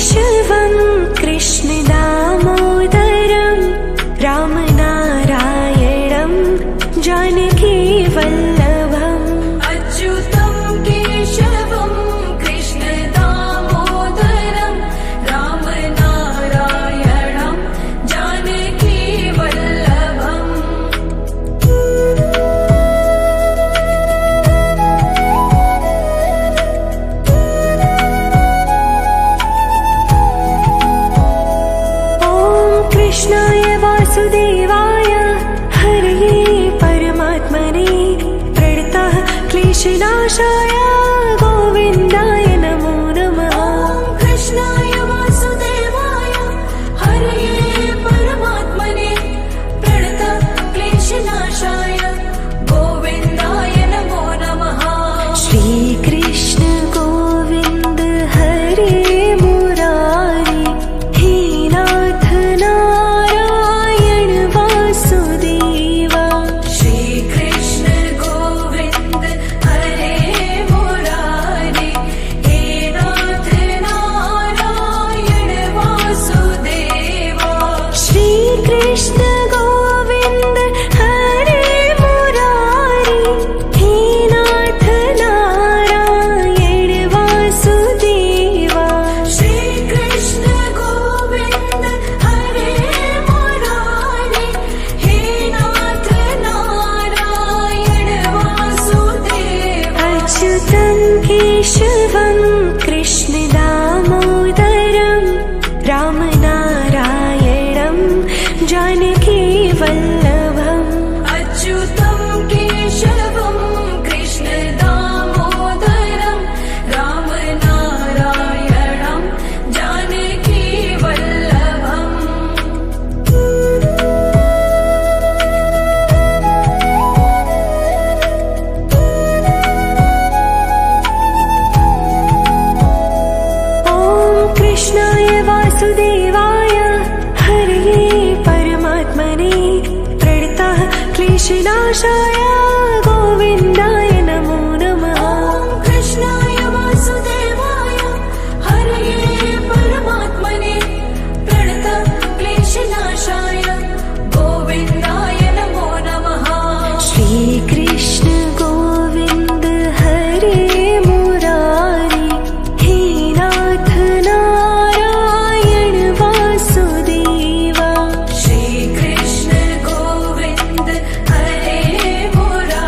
केशवं कृष्ण दामोदरं रामनारायणं जानकी वल्लभम् अच्युतं केशवं कृष्ण दामोदरं रामनारायणं जानकी वल्लभम् ॐ कृष्णाय वासुदेवाय हरये परमात्मने प्रणतः क्लेशनाशाय गोविन्दाय नमो नमः। ॐ कृष्णाय वासुदेवाय हरये परमात्मने प्रणतः क्लेशनाशाय गोविन्दाय नमो नमः। श्रीकृष्ण गोविन्द हरे मुरारी हे नाथ नारायण वासुदेवा। श्रीकृष्ण गोविन्द हरे मुरारी हे नाथ नारायण वासुदेवा। श्रीकृष्ण गोविन्द हरे मुरारी हे नाथ नारायण वासुदेवा। श्रीकृष्ण गोविन्द हरे मुरारी हे नाथ नारायण वासुदेवा। अच्युतं केशवं कृष्ण दामोदरं रामनारायणं जानकी वल्लभम् अच्युतं केशवं कृष्ण दामोदरं रामनारायणं जानकी वल्लभम्। ॐ कृष्णाय वासुदेवाय हरये परमात्मने प्रणतः क्लेशनाशाय गोविन्दाय नमो नमः। ॐ कृष्णाय वासुदेवाय हरये परमात्मने प्रणतः क्लेशनाशाय गोविन्दाय नमो नमः। श्रीकृष्ण गोविन्द हरे मुरारी हे नाथ नारायण वासुदेवा। श्रीकृष्ण गोविन्द हरे मुरारी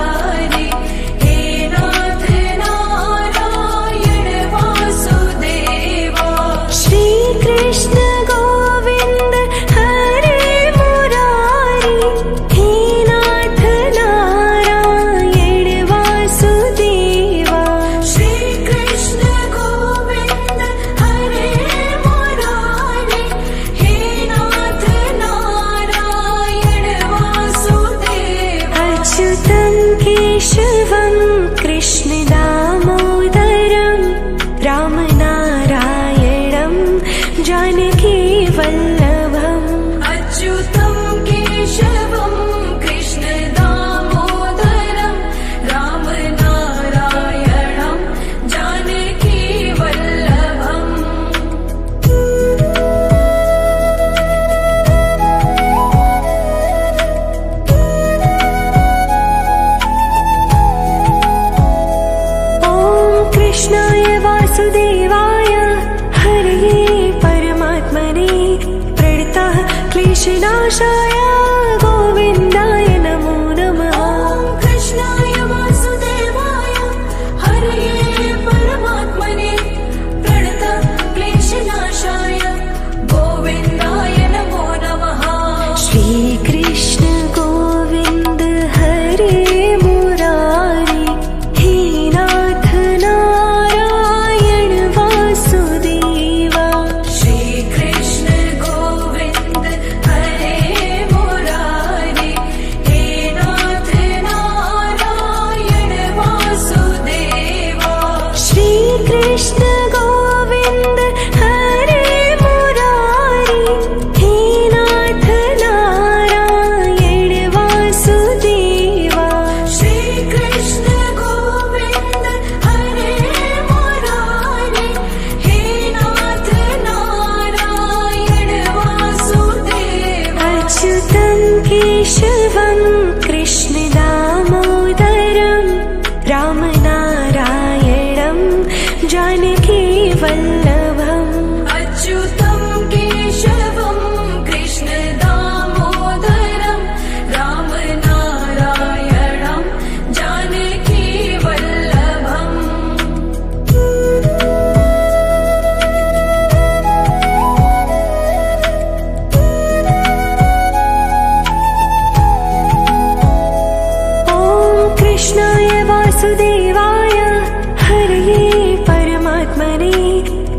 परमात्मने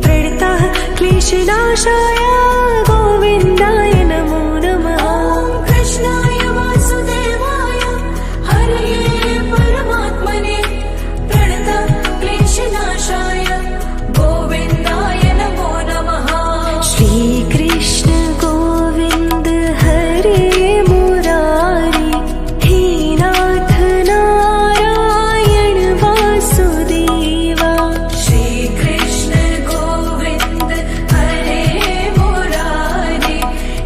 प्रणतः क्लेशनाशाय गोविन्दाय नमो नमः। ॐ कृष्णाय वासुदेवाय हरये परमात्मने प्रणतः क्लेशनाशाय गोविन्दाय नमो नमः। श्रीकृष्ण गोविन्द हरे मुरारी हे नाथ नारायण वासुदेवा। श्रीकृष्ण गोविन्द हरे मुरारी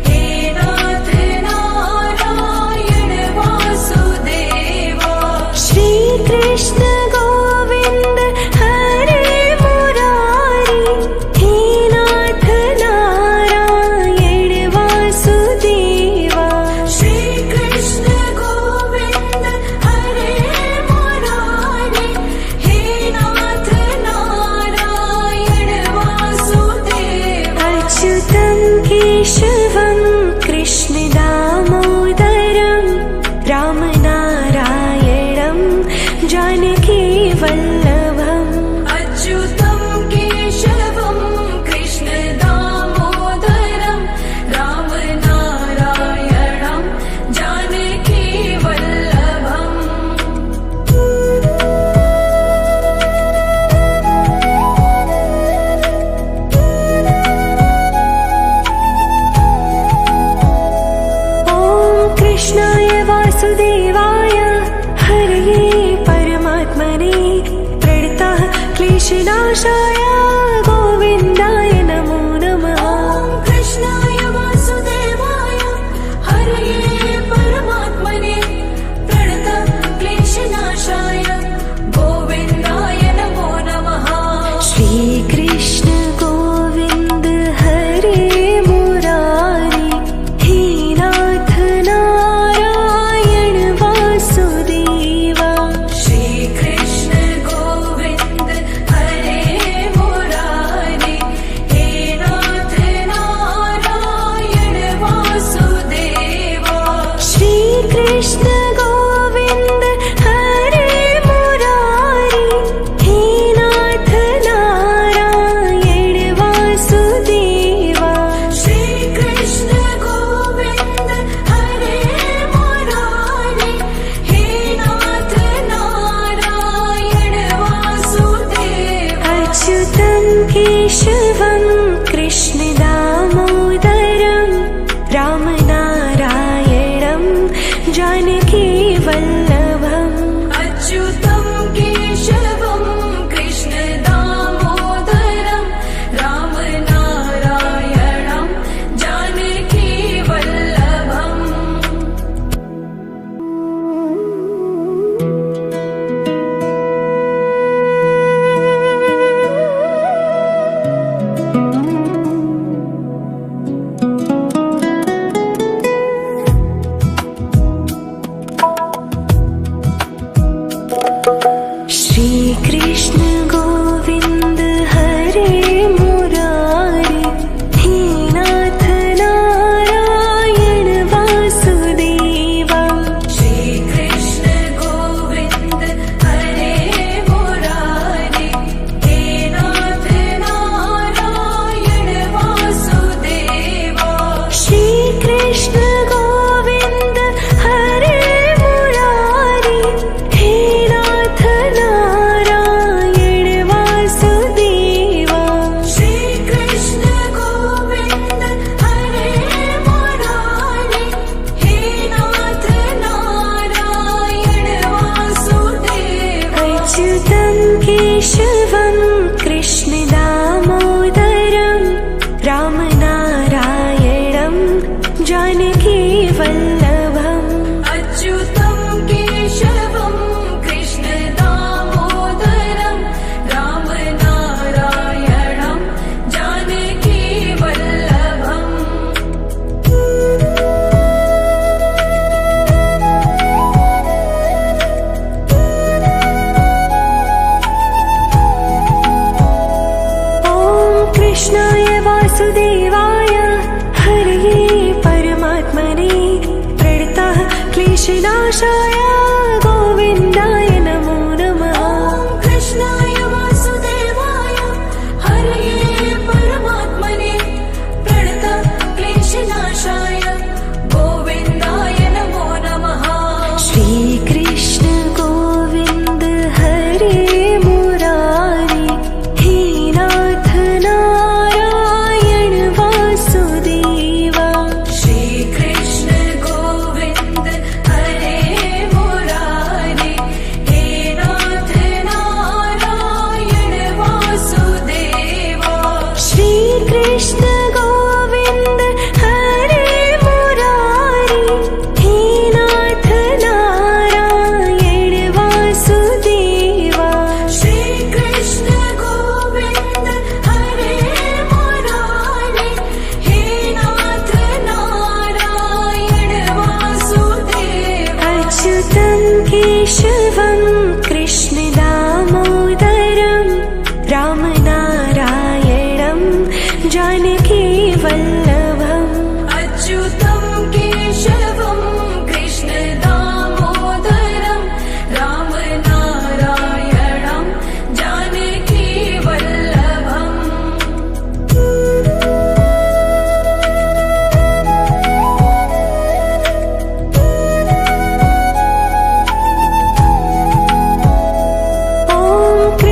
हे नाथ नारायण वासुदेवा। श्रीकृष्ण गोविन्द हरे मुरारी हे नाथ नारायण वासुदेवा। श्रीकृष्ण गोविन्द हरे मुरारी हे नाथ नारायण वासुदेवा। अच्युतं केशवं कृष्ण दामोदरं रामनारायणं जानकी वल्लभम्। अच्युतं केशवं कृष्ण दामोदरं रामनारायणं जानकी वल्लभम्। ॐ कृष्णाय वासुदेवाय हरये परमात्मने प्रणतः क्लेशनाशाय गोविन्दाय नमो नमः। ॐ कृष्णाय वासुदेवाय हरये परमात्मने प्रणतः क्लेशनाशाय गोविन्दाय नमो नमः। श्रीकृष्ण गोविन्द हरे मुरारी हे नाथ नारायण वासुदेवा। श्रीकृष्ण गोविन्द हरे मुरारी हे नाथ नारायण वासुदेवा। श्रीकृष्ण गोविन्द हरे मुरारी हे नाथ नारायण वासुदेवा। श्रीकृष्ण गोविन्द हरे मुरारी हे नाथ नारायण वासुदेवा। अच्युतं केशवं कृष्ण दामोदरं रामनारायणं जानकी वल्लभम्। अच्युतं केशवं कृष्ण दामोदरं रामनारायणं जानकी वल्लभम्। श्रीकृष्ण गोविन्द हरे मुरारी हे नाथ नारायण वासुदेवा। श्रीकृष्ण गोविन्द हरे मुरारी हे नाथ नारायण वासुदेवा। श्रीकृष्ण गोविन्द हरे मुरारी हे नाथ नारायण वासुदेवा। श्रीकृष्ण गोविन्द हरे मुरारी हे नाथ नारायण वासुदेवा। अच्युतं केशवं कृष्ण दामोदरं रामनारायणं जानकी वल्लभम्। अच्युतं केशवं कृष्ण दामोदरं रामनारायणं जानकी वल्लभम्। ॐ कृष्णाय वासुदेवाय हरये परमात्मने प्रणतः क्लेशनाशाय गोविन्दाय नमो नमः। ॐ कृष्णाय वासुदेवाय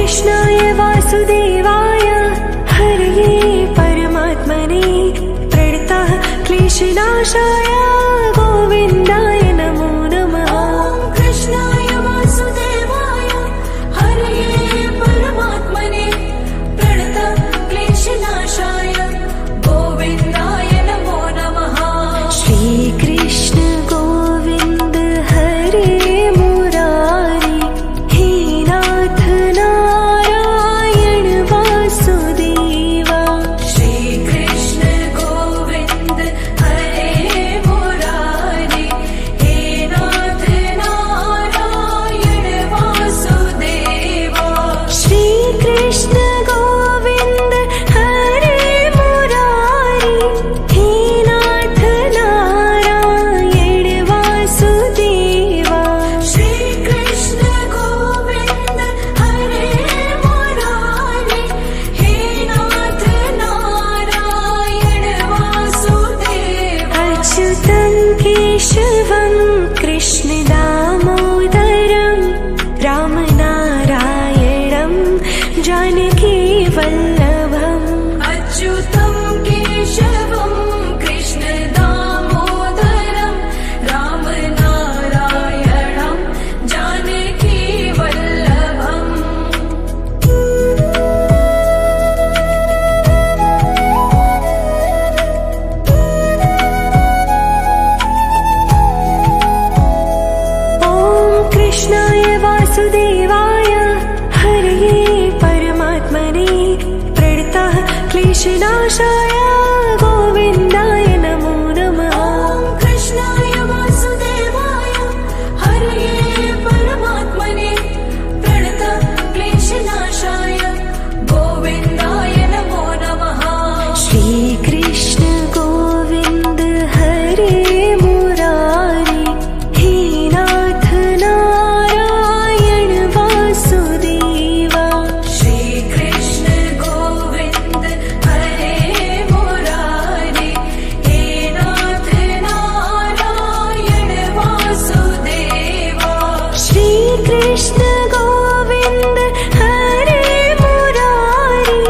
कृष्णाय वासुदेवाय हरये परमात्मने प्रणतः क्लेशनाशाय गोविन्दाय नमो नमः। कृष्णाय वासुदेवाय हरये परमात्मने प्रणतः क्लेशनाशाय गोविन्दाय नमो नमः। श्रीकृष्ण गोविन्द हरे मुरारी हे नाथ नारायण वासुदेवा। श्रीकृष्ण गोविन्द हरे मुरारी हे नाथ नारायण वासुदेवा। श्रीकृष्ण गोविन्द हरे मुरारी हे नाथ नारायण वासुदेवा। श्रीकृष्ण गोविन्द हरे मुरारी हे नाथ नारायण वासुदेवा। अच्युतं केशवं कृष्ण दामोदरं रामनारायणं जानकी वल्लभम्। अच्युतं केशवं कृष्ण दामोदरं रामनारायणं जानकी वल्लभम्। ॐ कृष्णाय वासुदेवाय हरये परमात्मने प्रणतः क्लेशनाशाय गोविन्दाय नमो नमः। कृष्णाय वासुदेवाय हरये परमात्मने प्रणतः क्लेशनाशाय गोविन्दाय नमो नमः। श्रीकृष्ण गोविन्द हरे मुरारी हे नाथ नारायण वासुदेवा। श्रीकृष्ण गोविन्द हरे मुरारी हे नाथ नारायण वासुदेवा। श्रीकृष्ण गोविन्द हरे मुरारी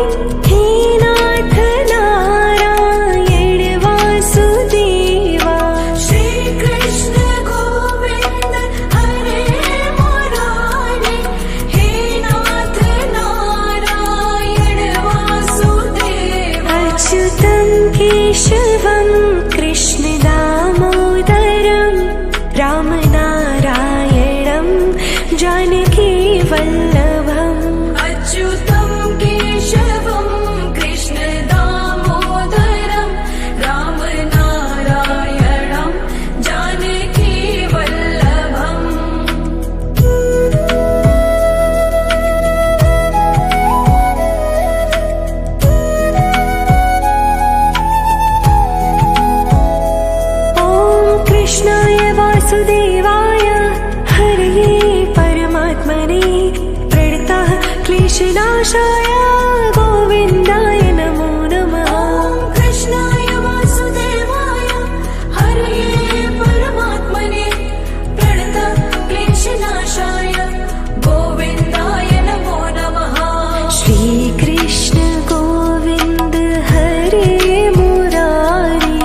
हे नाथ नारायण वासुदेवा। श्रीकृष्ण गोविन्द हरे मुरारी हे नाथ नारायण वासुदेवा। अच्युतं केशवं कृष्ण दामोदरं रामनारायणं जानकी वल्लभम्। अच्युतं केशवं कृष्ण दामोदरं रामनारायणं जानकी वल्लभम्। ॐ कृष्णाय वासुदेवाय हरये परमात्मने प्रणतः क्लेशनाशाय गोविन्दाय नमो नमः। कृष्णाय वासुदेवाय हरये परमात्मने प्रणतः क्लेशनाशाय गोविन्दाय नमो नमः। श्रीकृष्ण गोविन्द हरे मुरारी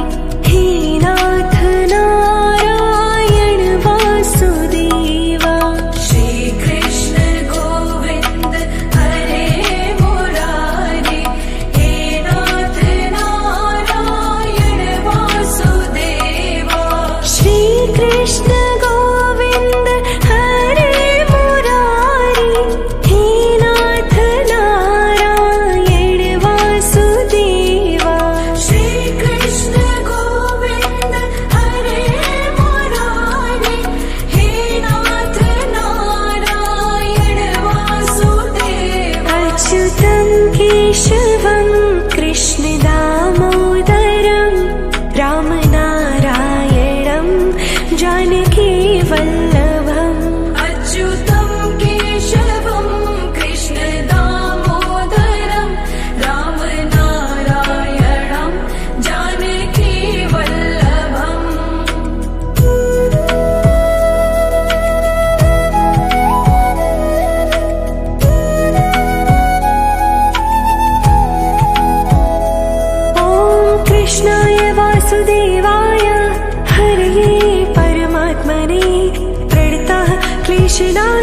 हे नाथ नारायण वासुदेवा। श्रीकृष्ण गोविन्द हरे मुरारी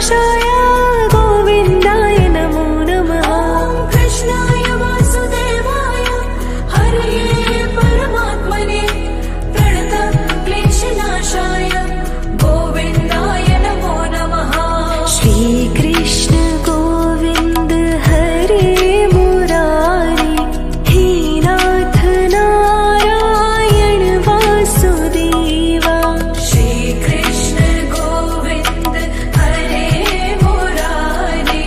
कृष्णनाशाय गोविन्दाय नमो नमः। ॐ कृष्णाय वासुदेवाय हरये परमात्मने प्रणतक्लेशनाशाय गोविन्दाय नमो नमः। श्रीकृष्ण गोविन्द हरे मुरारी हे नाथ नारायण वासुदेवा। श्रीकृष्ण गोविन्द हरे मुरारी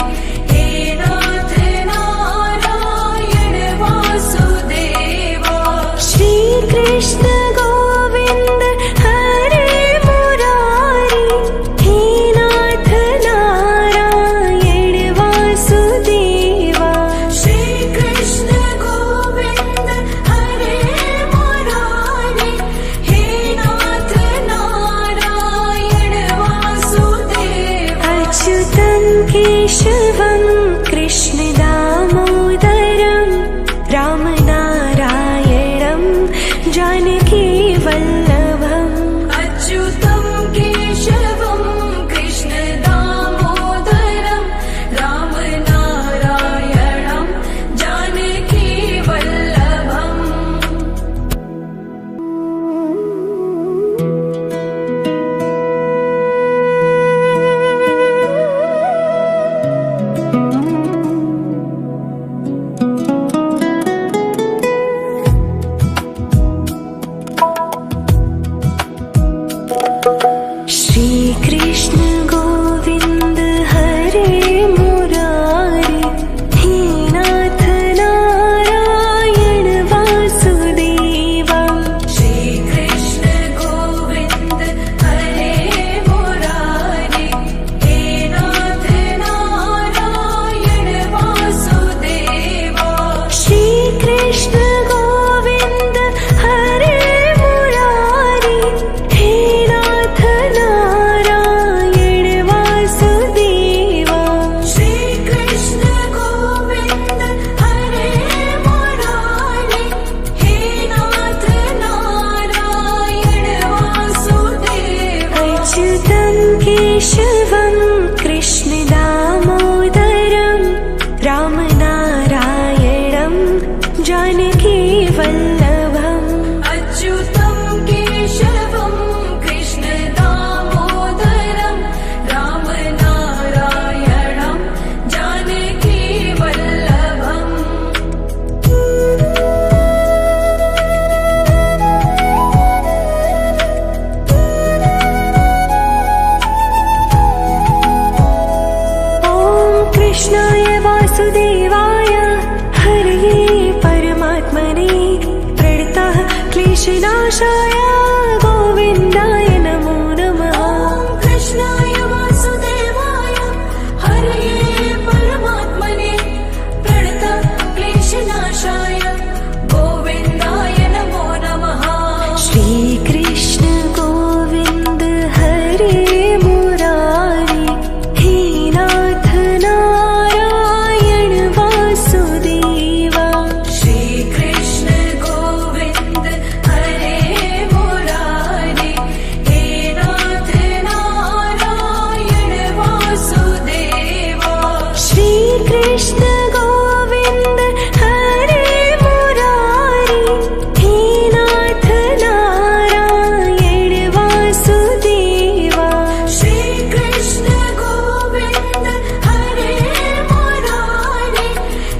हे नाथ नारायण वासुदेवा। श्रीकृष्ण गोविन्द हरे मुरारी हे नाथ नारायण वासुदेवा। श्रीकृष्ण गोविन्द हरे मुरारी हे नाथ नारायण वासुदेवा। अच्युतं केशवं कृष्ण दामोदरं रामनारायणं जानकी वल्लभम्। अच्युतं केशवं कृष्ण दामोदरं रामनारायणं जानकी वल्लभम्। श्रीकृष्ण गोविन्द हरे मुरारी हे नाथ नारायण वासुदेवा। श्रीकृष्ण गोविन्द हरे मुरारी हे नाथ नारायण वासुदेवा। श्रीकृष्ण गोविन्द हरे मुरारी हे नाथ नारायण वासुदेवा। श्रीकृष्ण गोविन्द हरे मुरारी हे नाथ नारायण वासुदेवा। अच्युतं केशवं कृष्ण दामोदरं रामनारायणं जानकी वल्लभम्। अच्युतं केशवं कृष्ण दामोदरं रामनारायणं जानकी वल्लभम्। ॐ कृष्णाय वासुदेवाय हरये परमात्मने प्रणतः क्लेशनाशाय गोविन्दाय नमो नमः। ॐ कृष्णाय वासुदेवाय हरये परमात्मने प्रणतक्लेशनाशाय गोविन्दाय नमो नमः। श्रीकृष्ण गोविन्द हरे मुरारी हे नाथ नारायण वासुदेवा। श्रीकृष्ण गोविन्द हरे मुरारी हे नाथ नारायण वासुदेवा। श्रीकृष्ण गोविन्द हरे मुरारी हे नाथ नारायण वासुदेवा। श्रीकृष्ण गोविन्द हरे मुरारी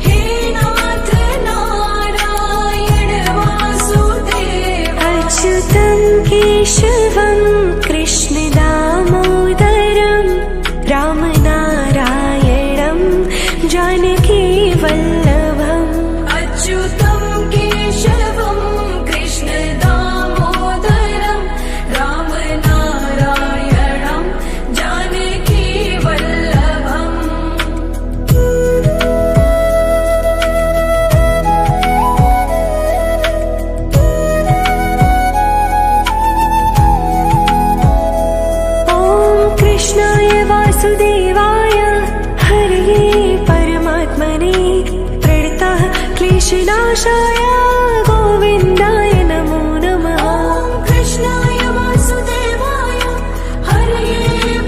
हे नाथ नारायण वासुदेवा। अच्युतं केशवं कृष्ण दामोदरं रामनारायणं जानकी वल्लभम्। अच्युतं केशवं कृष्ण दामोदरं रामनारायणं जानकी वल्लभम्। ॐ कृष्णाय वासुदेवाय हरये परमात्मने प्रणतः क्लेशनाशाय गोविन्दाय नमो नमः। ॐ कृष्णाय वासुदेवाय हरये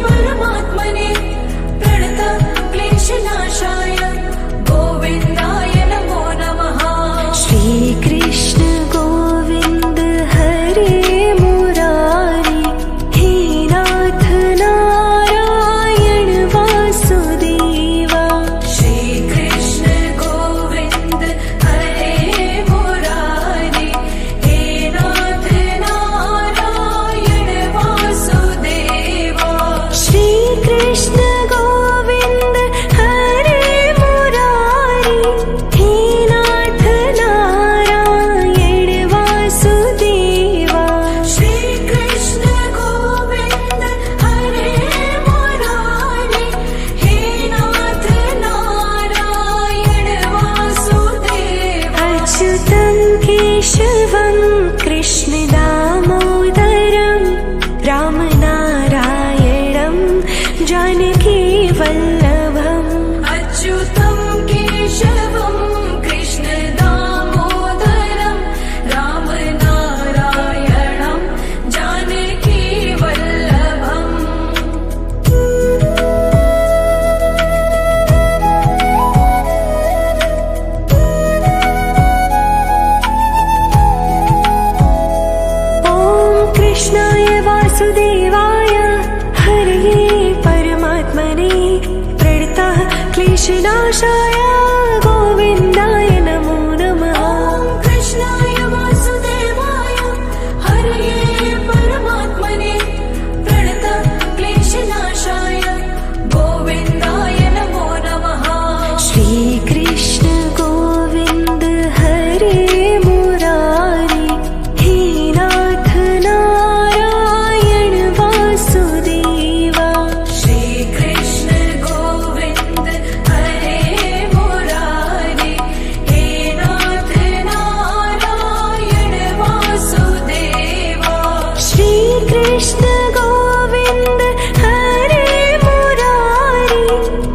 परमात्मने क्लेशनाशाय गोविन्दाय नमो नमः। ॐ कृष्णाय वासुदेवाय हरये परमात्मने प्रणतक्लेशनाशाय गोविन्दाय नमो नमः। श्रीकृष्ण गोविन्द हरे मुरारी हे नाथ नारायण वासुदेवा। श्रीकृष्ण गोविन्द हरे मुरारी हे नाथ नारायण वासुदेवा। श्रीकृष्ण गोविन्द हरे मुरारी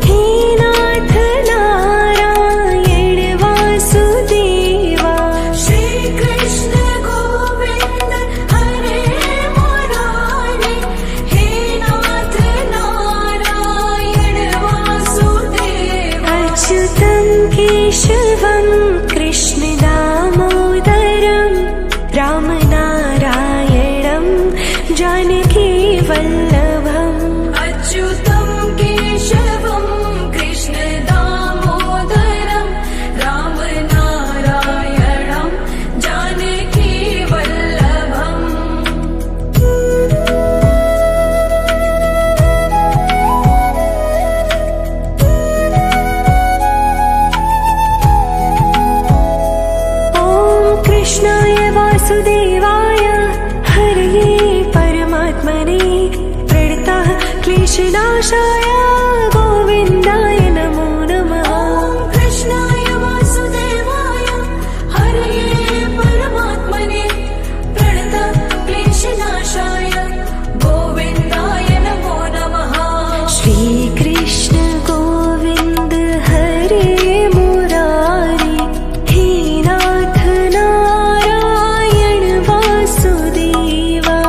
हे नाथ नारायण वासुदेवा। श्रीकृष्ण गोविन्द हरे मुरारी हे नाथ नारायण वासुदेवा। अच्युतं केशवं कृष्ण दामोदरं रामनारायणं जानकी वल्लभम्। अच्युतं केशवं कृष्ण दामोदरं रामनारायणं जानकी वल्लभम्। ॐ कृष्णाय वासुदेवाय हरये परमात्मने प्रणतः क्लेशनाशाय गोविन्दाय नमो नमः। ॐ कृष्णाय वासुदेवाय हरये परमात्मने प्रणतक्लेशनाशाय गोविन्दाय नमो नमः। श्रीकृष्ण गोविन्द हरे मुरारी हे नाथ नारायण वासुदेवा।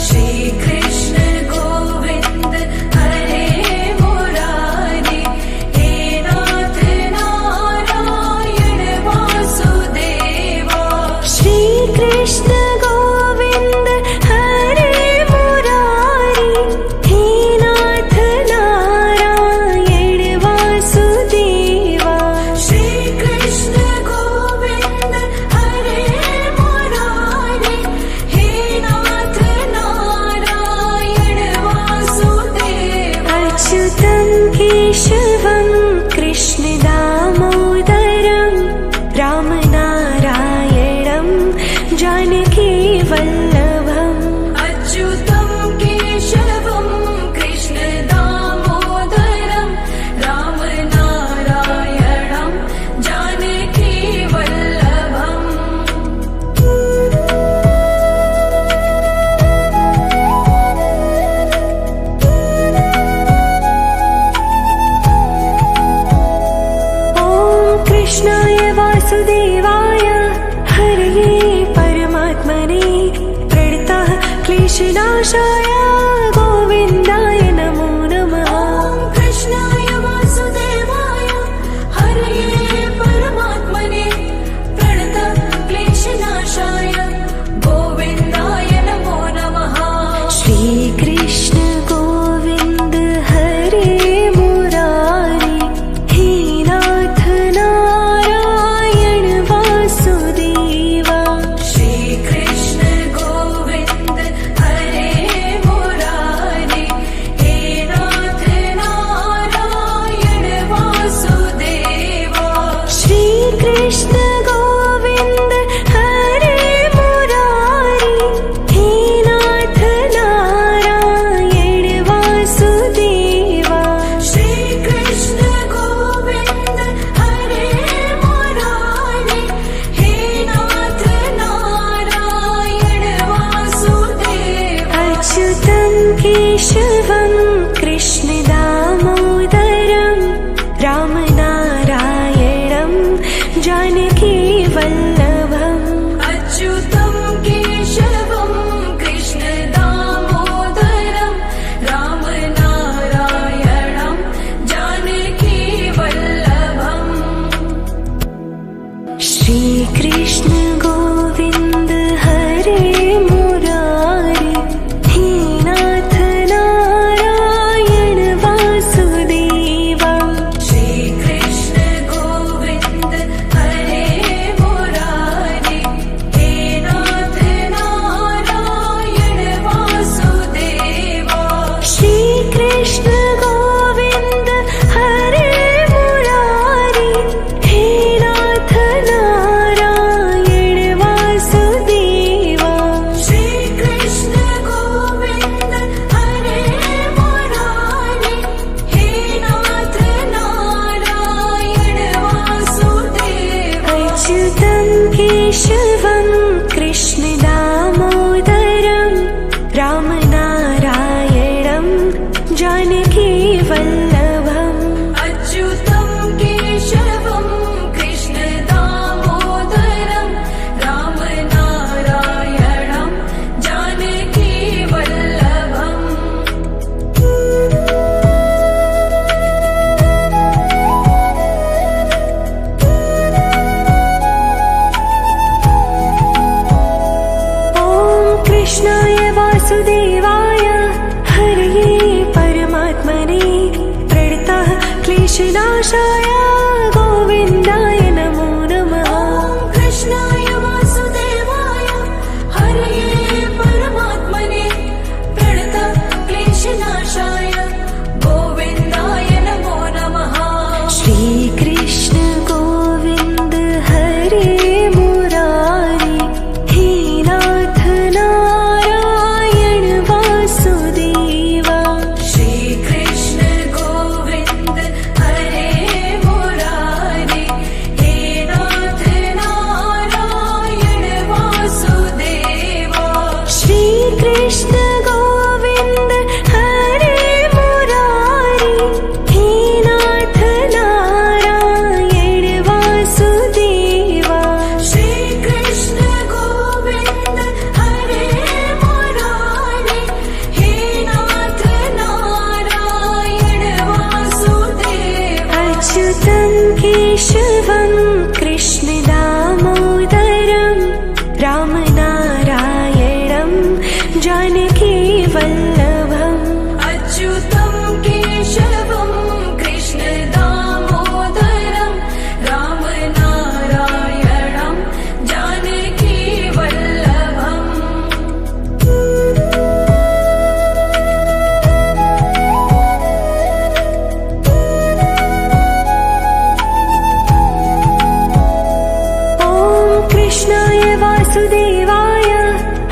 श्रीकृष्ण गोविन्द हरे मुरारी हे नाथ नारायण वासुदेवा। श्रीकृष्ण गोविन्द हरे मुरारी हे नाथ नारायण वासुदेवा। श्रीकृष्ण गोविन्द हरे मुरारी हे नाथ नारायण वासुदेवा। अच्युतं केशवं कृष्ण दामोदरं रामनारायणं जानकी वल्लभम्। अच्युतं केशवं कृष्ण दामोदरं रामनारायणं जानकी वल्लभम्। ॐ कृष्णाय वासुदेवाय हरये परमात्मने प्रणतः क्लेशनाशाय गोविन्दाय नमो नमः। ॐ कृष्णाय वासुदेवाय हरये परमात्मने प्रणतक्लेशनाशाय गोविन्दाय नमो नमः। श्रीकृष्ण गोविन्द हरे मुरारी हे नाथ नारायण वासुदेवा। श्रीकृष्ण गोविन्द हरे केशवं कृष्णदामोदरं रामनारायणं जानकीवल्लभम् अच्युतं केशवं कृष्णदामोदरं रामनारायणं जानकीवल्लभम् ॐ कृष्णाय वासुदेवाय हरये परमात्मने प्रणतः क्लेशनाशाय गोविन्दाय नमो नमः ॐ कृष्णाय वासुदेवाय हरये परमात्मने प्रणतः क्लेशनाशाय गोविन्दाय नमो नमः श्रीकृष्ण गोविन्द हरे मुरारी हे नाथ नारायण वासुदेवा श्रीकृष्ण गोविन्द हरे मुरारी हे नाथ नारायण वासुदेवा श्रीकृष्ण गोविन्द हरे मुरारी हे नाथ नारायण वासुदेवा श्रीकृष्ण गोविन्द हरे मुरारी हे नाथ नारायण वासुदेवा अच्युतं केशवं कृष्णदामोदरं रामनारायणं जानकीवल्लभम् अच्युतं केशवं कृष्णदामोदरं रामनारायणं जानकीवल्लभम् ॐ कृष्णाय वासुदेवाय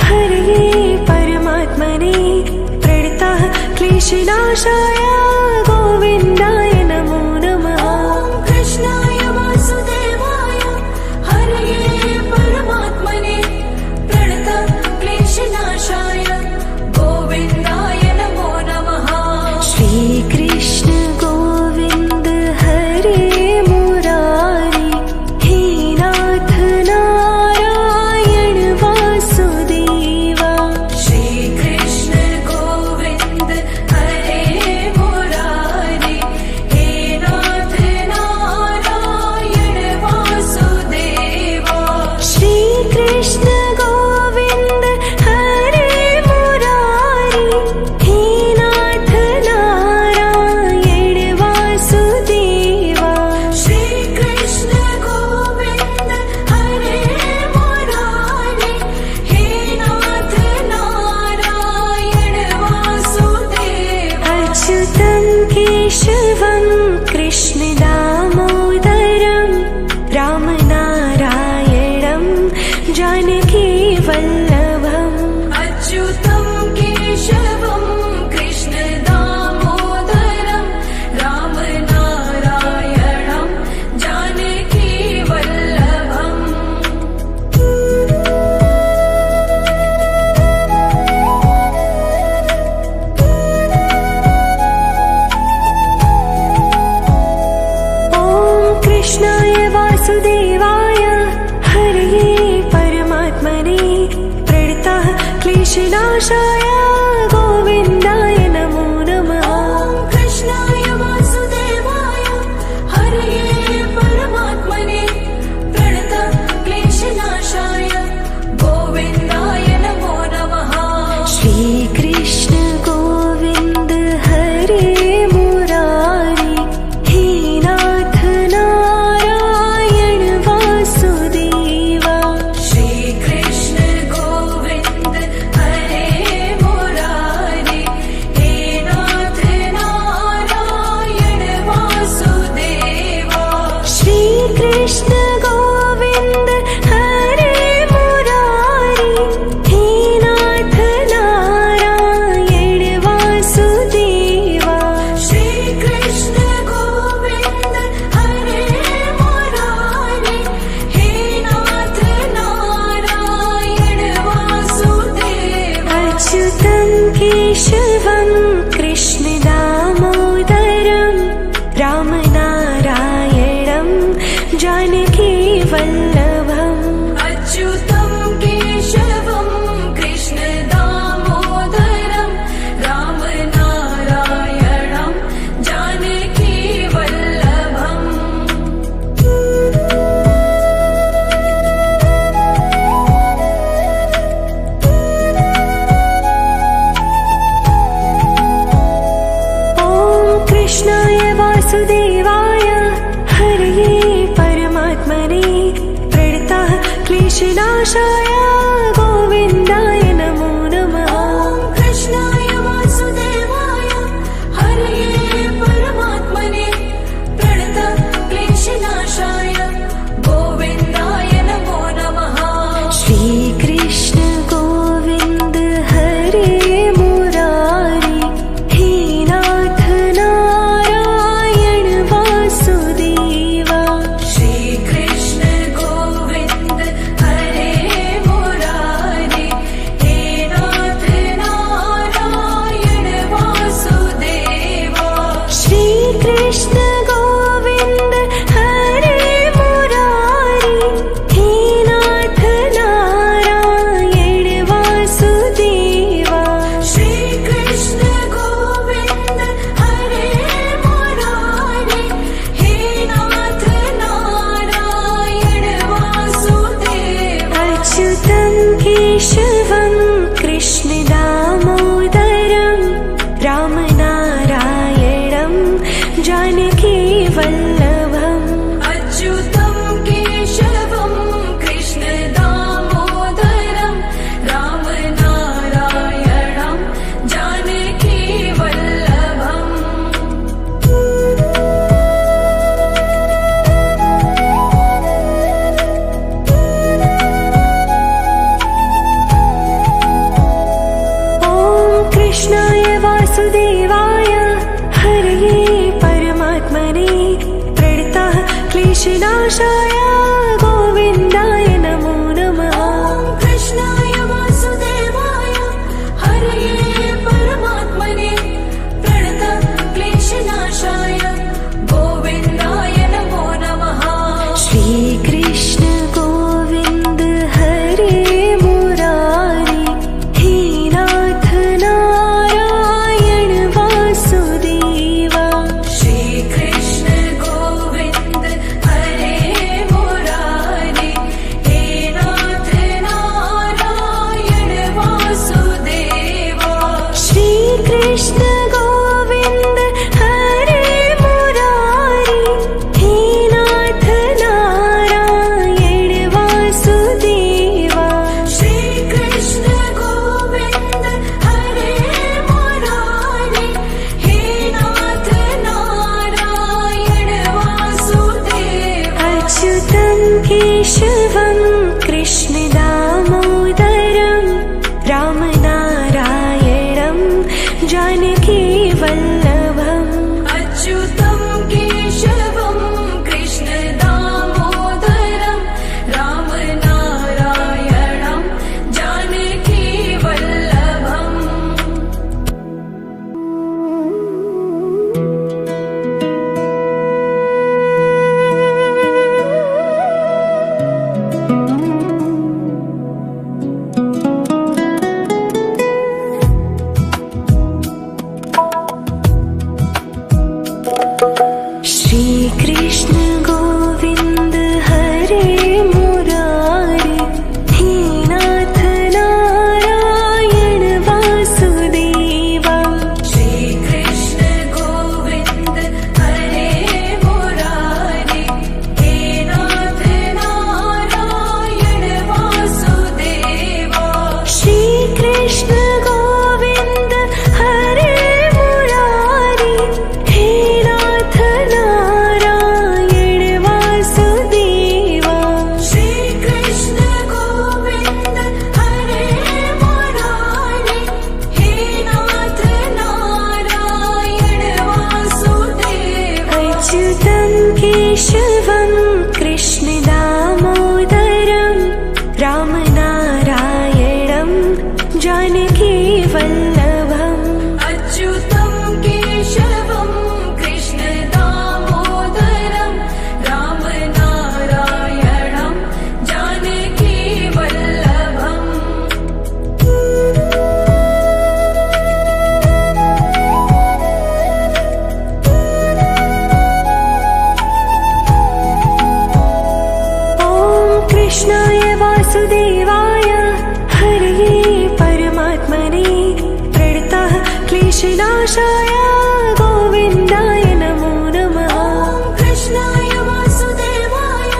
हरये परमात्मने प्रणतः क्लेशनाशाय गोविन्दाय नमो नमः ॐ कृष्णाय वासुदेवाय हरये परमात्मने प्रणतः क्लेशनाशाय गोविन्दाय नमो नमः श्रीकृष्ण गोविन्द हरे मुरारी हे नाथ नारायण वासुदेवा श्रीकृष्ण गोविन्द हरे मुरारी हे नाथ नारायण वासुदेवा श्रीकृष्ण गोविन्द हरे मुरारी हे नाथ नारायण वासुदेवा श्रीकृष्ण गोविन्द हरे मुरारी हे नाथ नारायण वासुदेवा अच्युतं केशवं कृष्णदामोदरं रामनारायणं जानकीवल्लभम् अच्युतं केशवं कृष्णदामोदरं रामनारायणं जानकीवल्लभम् ॐ कृष्णाय वासुदेवाय हरये परमात्मने प्रणतः क्लेशनाशाय गोविन्दाय नमो नमः ॐ कृष्णाय वासुदेवाय हरये परमात्मने प्रणतः क्लेशनाशाय गोविन्दाय नमो नमः श्रीकृष्ण गोविन्द हरे मुरारी हे नाथ नारायण वासुदेवा श्रीकृष्ण गोविन्द हरे परमात्मने प्रणतः क्लेशनाशाय गोविन्दाय नमो नमः। ॐ कृष्णाय वासुदेवाय हरये परमात्मने प्रणतः क्लेशनाशाय गोविन्दाय नमो नमः। श्रीकृष्ण गोविन्द हरे मुरारी हे नाथ नारायण वासुदेवा। श्रीकृष्ण गोविन्द हरे मुरारी हे नाथ नारायण वासुदेवा। श्रीकृष्ण गोविन्द हरे मुरारी हे नाथ नारायण वासुदेवा। श्रीकृष्ण गोविन्द हरे मुरारी हे नाथ नारायण वासुदेवा। अच्युतं केशवं कृष्ण दामोदरं रामनारायणं जानकी वल्लभम्। अच्युतं केशवं कृष्ण दामोदरं रामनारायणं जानकी वल्लभम्। ॐ कृष्णाय वासुदेवाय हरये परमात्मने प्रणतः क्लेशनाशाय गोविन्दाय नमो नमः। ॐ कृष्णाय वासुदेवाय हरये परमात्मने प्रणतः क्लेशनाशाय गोविन्दाय नमो नमः। श्रीकृष्ण गोविन्द हरे मुरारी हे नाथ नारायण वासुदेवा। श्रीकृष्ण गोविन्द हरे मुरारी हे नाथ नारायण वासुदेवा। श्रीकृष्ण गोविन्द हरे मुरारी हे नाथ नारायण वासुदेवा। श्रीकृष्ण गोविन्द हरे मुरारी हे नाथ नारायण वासुदेवा। अच्युतं केशवं कृष्ण दामोदरं रामनारायणं जानकी वल्लभम्। अच्युतं केशवं कृष्ण दामोदरं रामनारायणं जानकी वल्लभम्। श्रीकृष्ण गोविन्द हरे मुरारी हे नाथ नारायण वासुदेवा। श्रीकृष्ण गोविन्द हरे मुरारी हे नाथ नारायण वासुदेवा। श्रीकृष्ण गोविन्द हरे मुरारी हे नाथ नारायण वासुदेवा। श्रीकृष्ण गोविन्द हरे मुरारी हे नाथ नारायण वासुदेवा। अच्युतं केशवं कृष्ण दामोदरं रामनारायणं जानकी वल्लभम्। अच्युतं केशवं कृष्ण दामोदरं रामनारायणं जानकी वल्लभम्। ॐ कृष्णाय वासुदेवाय हरये परमात्मने प्रणतः क्लेशनाशाय गोविन्दाय नमो नमः। ॐ कृष्णाय वासुदेवाय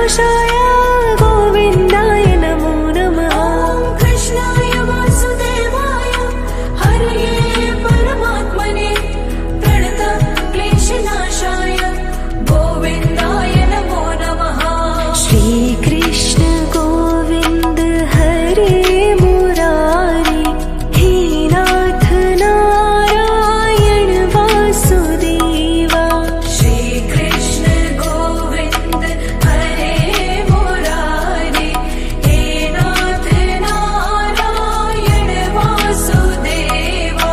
क्लेशनाशाय गोविन्दाय नमो नमः। ॐ कृष्णाय वासुदेवाय हरये परमात्मने प्रणतक्लेशनाशाय गोविन्दाय नमो नमः। श्रीकृष्ण गोविन्द हरे मुरारी हे नाथ नारायण वासुदेवा। श्रीकृष्ण गोविन्द हरे मुरारे हे नाथ नारायण वासुदेवा।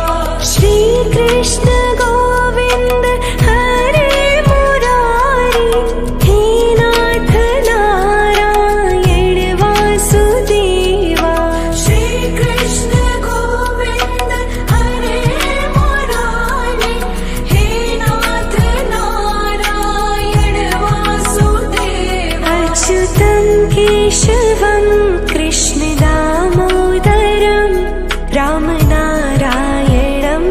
श्रीकृष्ण गोविन्द हरे मुरारी हे नाथ नारायण वासुदेवा। श्रीकृष्ण गोविन्द हरे मुरारे हे नाथ नारायण वासुदेवा। अच्युतं केशवं कृष्ण दामोदरं रामनारायणं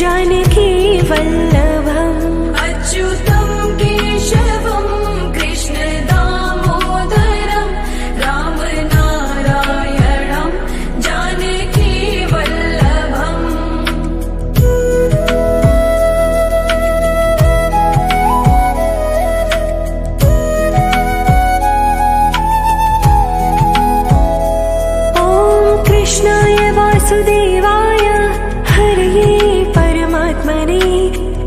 जानकी वल्लभम्। अच्युतं केशवं कृष्ण दामोदरं रामनारायणं जानकी वल्लभम्। ॐ कृष्णाय वासुदेवाय हरये परमात्मने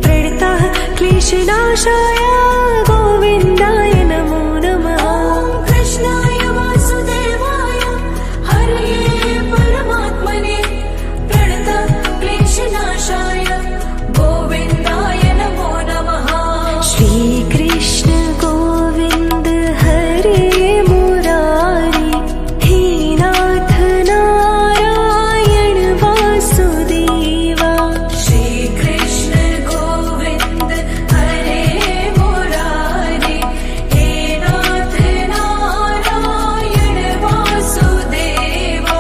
प्रणतः क्लेशनाशाय गोविन्दाय नमो नमः। ॐ कृष्णाय वासुदेवाय हरये परमात्मने प्रणतक्लेशनाशाय गोविन्दाय नमो नमः। श्रीकृष्ण गोविन्द हरे मुरारी हे नाथ नारायण वासुदेवा। श्रीकृष्ण गोविन्द हरे मुरारे हे नाथ नारायण वासुदेवा।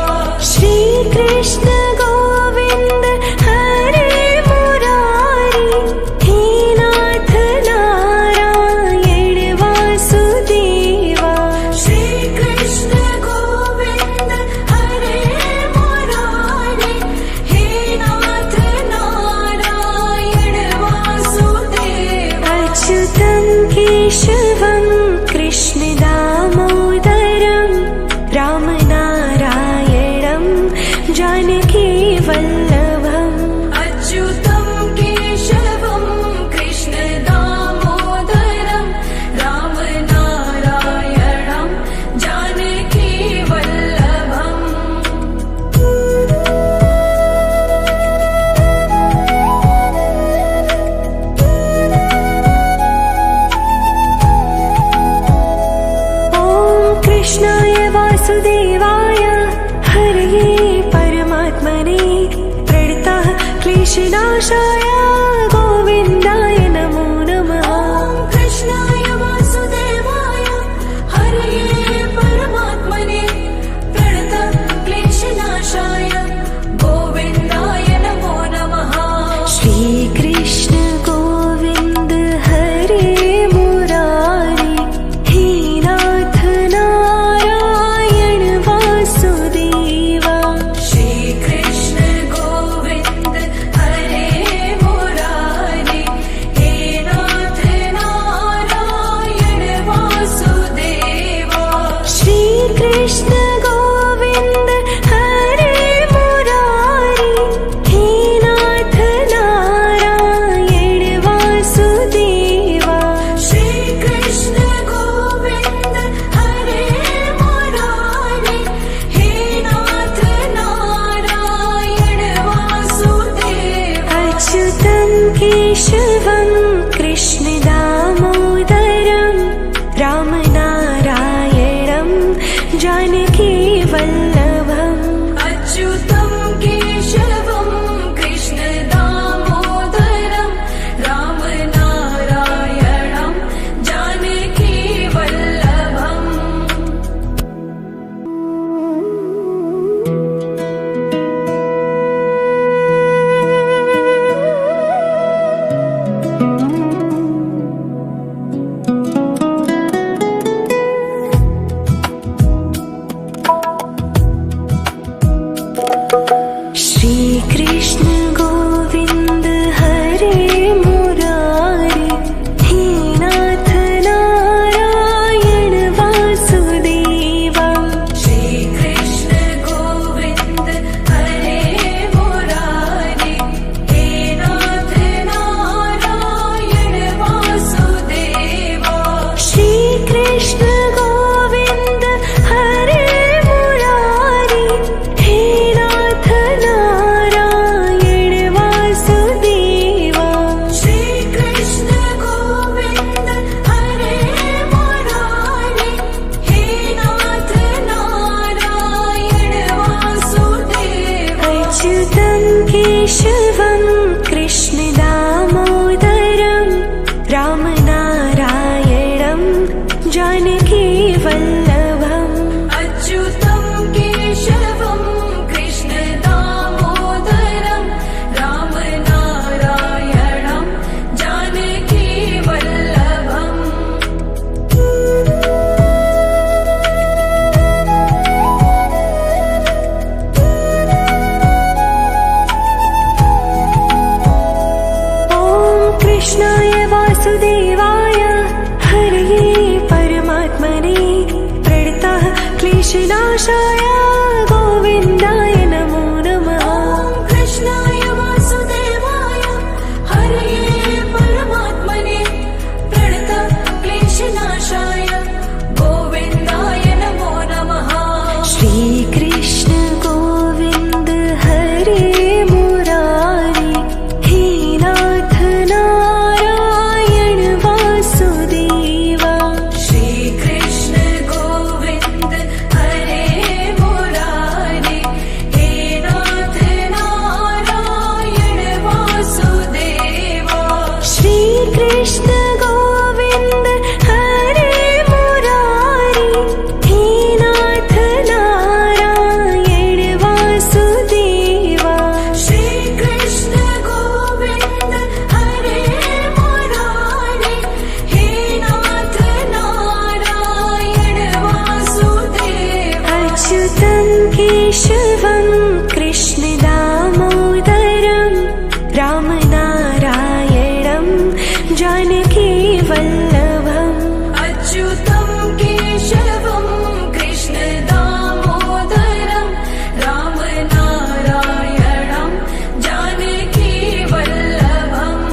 श्रीकृष्ण गोविन्द हरे मुरारी हे नाथ नारायण वासुदेवा। श्रीकृष्ण गोविन्द हरे मुरारे हे नाथ नारायण वासुदेवा। अच्युतं केशवं कृष्ण दामोदरं रामनारायणं जानकी वल्लभम्। अच्युतं केशवं कृष्ण दामोदरं रामनारायणं जानकी वल्लभम्। ॐ कृष्णाय वासुदेवाय हरये परमात्मने प्रणतः क्लेशनाशाय गोविन्दाय नमो नमः। ॐ कृष्णाय वासुदेवाय हरये परमात्मने प्रणतक्लेशनाशाय गोविन्दाय नमो नमः। श्रीकृष्ण गोविन्द हरे मुरारी हे नाथ नारायण वासुदेवा। श्रीकृष्ण गोविन्द हरे मुरारे कृष्णनाशाय गोविन्दाय नमो नमः। ॐ कृष्णाय वासुदेवाय हरये परमात्मने प्रणतक्लेशनाशाय गोविन्दाय नमो नमः। श्रीकृष्ण गोविन्द हरे मुरारी हे नाथ नारायण वासुदेवा। श्रीकृष्ण गोविन्द हरे मुरारे हे नाथ नारायण वासुदेवा। श्रीकृष्ण गोविन्द हरे मुरारी हे नाथ नारायण वासुदेवा। श्रीकृष्ण गोविन्द हरे मुरारे हे नाथ नारायण वासुदेवा। अच्युतं केशवं कृष्ण दामोदरं रामनारायणं जानकी वल्लभम्। अच्युतं केशवं कृष्ण दामोदरं रामनारायणं जानकी वल्लभम्।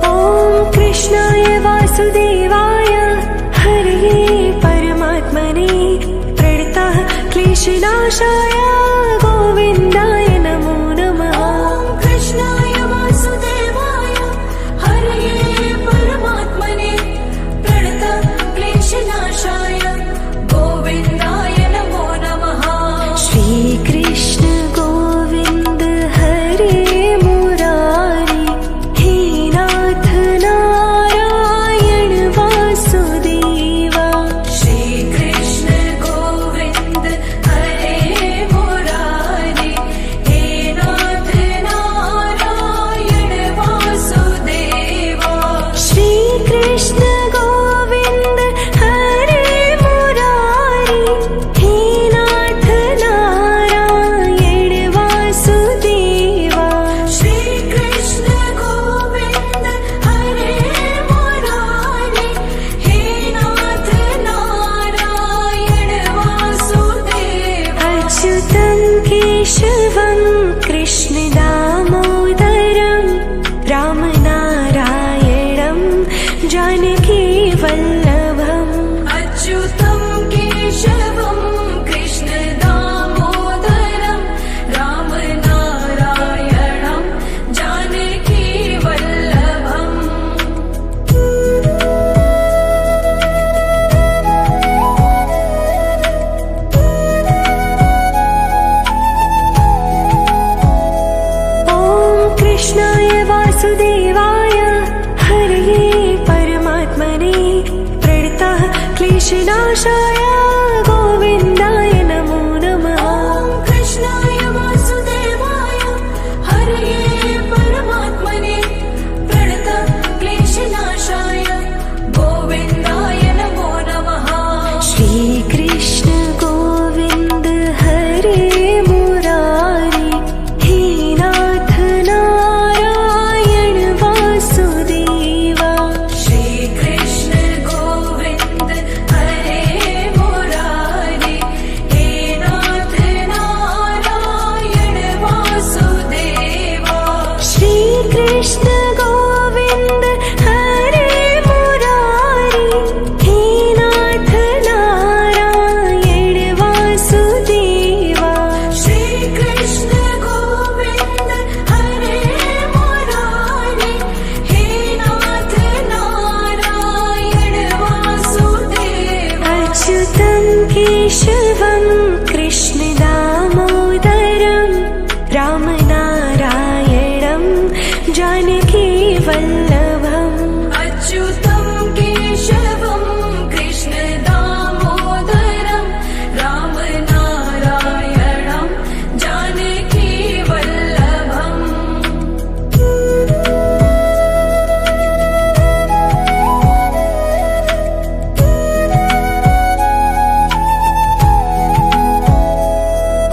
ॐ कृष्णाय वासुदेवाय हरये परमात्मने प्रणतः क्लेशनाशाय गोविन्दाय नमो नमः। ॐ कृष्णाय वासुदेवाय हरये परमात्मने प्रणतक्लेशनाशाय गोविन्दाय नमो नमः। श्रीकृष्ण गोविन्द हरे मुरारी हे नाथ नारायण वासुदेवा। श्रीकृष्ण गोविन्द हरे मुरारे हे नाथ नारायण वासुदेवा। श्रीकृष्ण गोविन्द हरे मुरारी हे नाथ नारायण वासुदेवा। श्रीकृष्ण गोविन्द हरे मुरारे हे नाथ नारायण वासुदेवा। अच्युतं केशवं कृष्ण दामोदरं रामनारायणं जानकी वल्लभम्। अच्युतं केशवं कृष्ण दामोदरं रामनारायणं जानकी वल्लभम्। ॐ कृष्णाय वासुदेवाय हरये परमात्मने प्रणतः क्लेशनाशाय गोविन्दाय नमो नमः। ॐ कृष्णाय वासुदेवाय हरये परमात्मने प्रणतक्लेशनाशाय गोविन्दाय नमो नमः। श्रीकृष्ण गोविन्द हरे मुरारी हे नाथ नारायण वासुदेवा। श्रीकृष्ण गोविन्द हरे मुरारे हे नाथ नारायण वासुदेवा। श्रीकृष्ण गोविन्द हरे मुरारी हे नाथ नारायण वासुदेवा। श्रीकृष्ण गोविन्द हरे मुरारे हे नाथ नारायण वासुदेवा। अच्युतं केशवं कृष्ण दामोदरं रामनारायणं जानकी वल्लभम्। अच्युतं केशवं कृष्ण दामोदरं रामनारायणं जानकी वल्लभम्।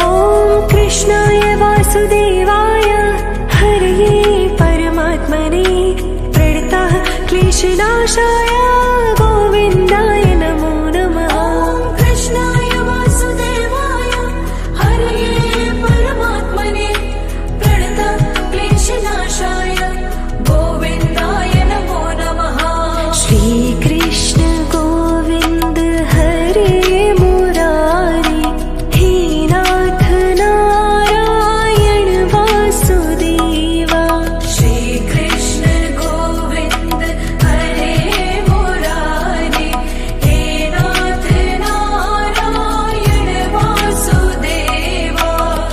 ॐ कृष्णाय वासुदेवाय क्लेशनाशाय गोविन्दाय नमो नमः। कृष्णाय वासुदेवाय हरये परमात्मने प्रणतक्लेशनाशाय गोविन्दाय नमो नमः। श्रीकृष्ण गोविन्द हरे मुरारी हे नाथ नारायण वासुदेवा। श्रीकृष्ण गोविन्द हरे मुरारी हे नाथ नारायण वासुदेवा।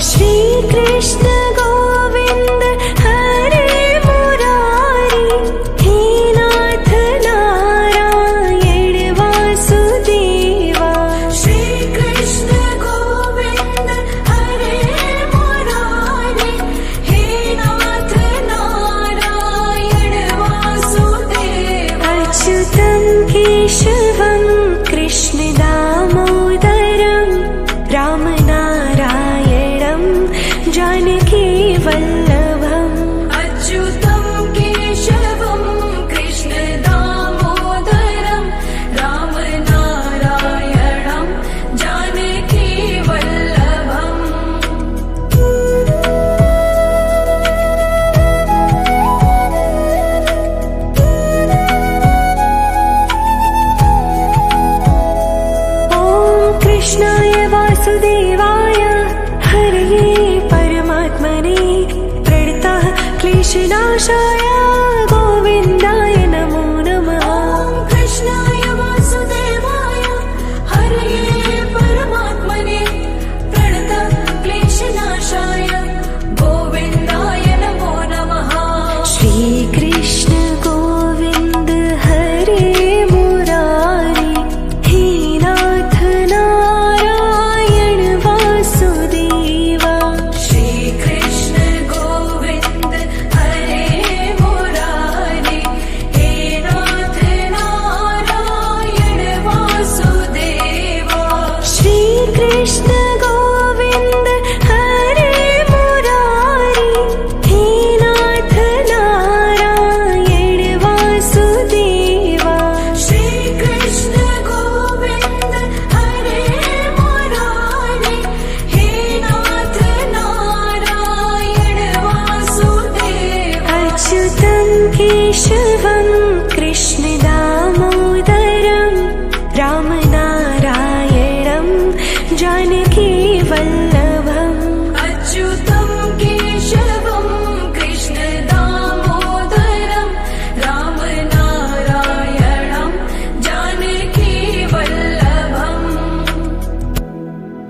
श्रीकृष्ण गोविन्द हरे मुरारी हे नाथ नारायण वासुदेवा। श्रीकृष्ण गोविन्द हरे मुरारी हे नाथ नारायण वासुदेवा। अच्युतं केशवं कृष्ण दामोदरं रामनारायणं जानकी वल्लभम्। अच्युतं केशवं कृष्ण दामोदरं रामनारायणं जानकी वल्लभम्। ॐ कृष्णाय वासुदेवाय हरये परमात्मने प्रणतः क्लेशनाशाय गोविन्दाय नमो नमः। कृष्णाय वासुदेवाय हरये परमात्मने प्रणतक्लेशनाशाय गोविन्दाय नमो नमः। श्रीकृष्ण गोविन्द हरे मुरारी हे नाथ नारायण वासुदेवा। श्रीकृष्ण गोविन्द हरे मुरारी हे नाथ नारायण वासुदेवा। श्रीकृष्ण गोविन्द हरे मुरारी हे नाथ नारायण वासुदेवा। श्रीकृष्ण गोविन्द हरे मुरारी हे नाथ नारायण वासुदेवा। अच्युतं केशवं